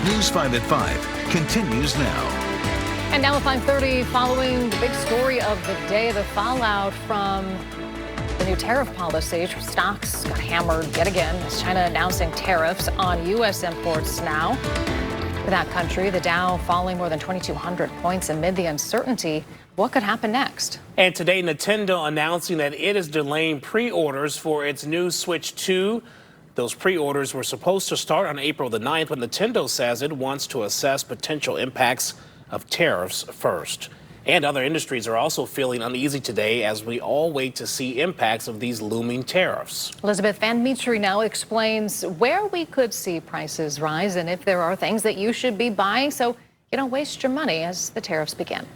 News 5 at 5 continues now. And now at 5:30, following the big story of the day, the fallout from the new tariff policy. Stocks got hammered yet again as China announcing tariffs on U.S. imports now. For that country, the Dow falling more than 2,200 points amid the uncertainty. What could happen next? And today, Nintendo announcing that it is delaying pre-orders for its new Switch 2. Those pre-orders were supposed to start on April the 9th, but Nintendo says it wants to assess potential impacts of tariffs first. And other industries are also feeling uneasy today as we all wait to see impacts of these looming tariffs. Elizabeth Van Metre now explains where we could see prices rise and if there are things that you should be buying so you don't waste your money as the tariffs begin.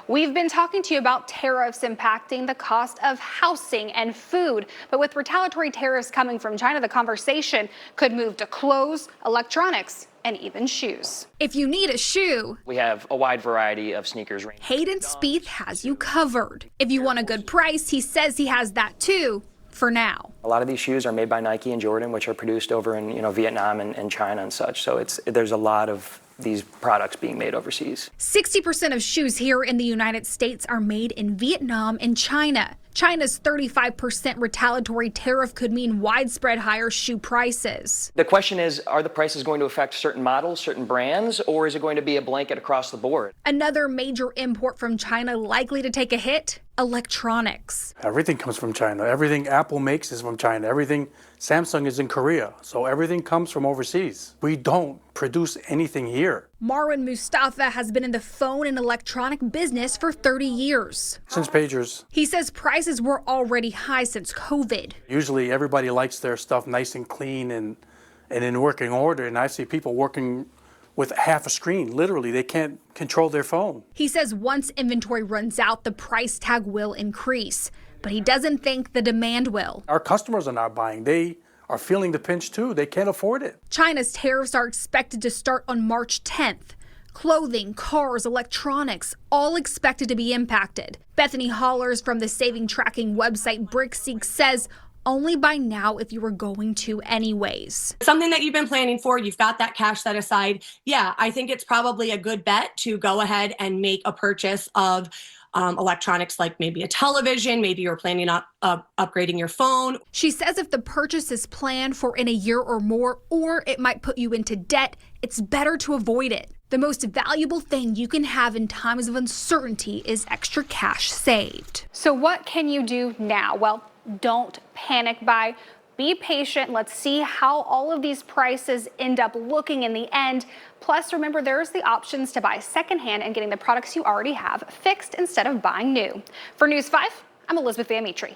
We've been talking to you about tariffs impacting the cost of housing and food. But with retaliatory tariffs coming from China, the conversation could move to clothes, electronics, and even shoes. If you need a shoe, we have a wide variety of sneakers. Hayden Spieth has you covered. If you want a good price, he says he has that too, for now. A lot of these shoes are made by Nike and Jordan, which are produced over in Vietnam and China and such. So there's a lot of these products being made overseas. 60% of shoes here in the United States are made in Vietnam and China. China's 35% retaliatory tariff could mean widespread higher shoe prices. The question is, are the prices going to affect certain models, certain brands, or is it going to be a blanket across the board? Another major import from China likely to take a hit: electronics. Everything comes from China. Everything Apple makes is from China. Everything Samsung is in Korea. So everything comes from overseas. We don't produce anything here. Marwan Mustafa has been in the phone and electronic business for 30 years. Since pagers. He says prices were already high since COVID. Usually everybody likes their stuff nice and clean and in working order. And I see people working with half a screen. Literally, they can't control their phone. He says once inventory runs out, the price tag will increase. But he doesn't think the demand will. Our customers are not buying. They are feeling the pinch too. They can't afford it. China's tariffs are expected to start on March 10th. Clothing, cars, electronics, all expected to be impacted. Bethany Hollers from the saving tracking website Brickseek says only buy now if you were going to anyways. Something that you've been planning for, you've got that cash set aside. Yeah, I think it's probably a good bet to go ahead and make a purchase of electronics, like maybe a television, maybe you're planning on upgrading your phone. She says if the purchase is planned for in a year or more, or it might put you into debt, it's better to avoid it. The most valuable thing you can have in times of uncertainty is extra cash saved. So what can you do now? Well, don't panic buy. Be patient. Let's see how all of these prices end up looking in the end. Plus, remember, there's the options to buy secondhand and getting the products you already have fixed instead of buying new. For News 5, I'm Elizabeth Van Metre.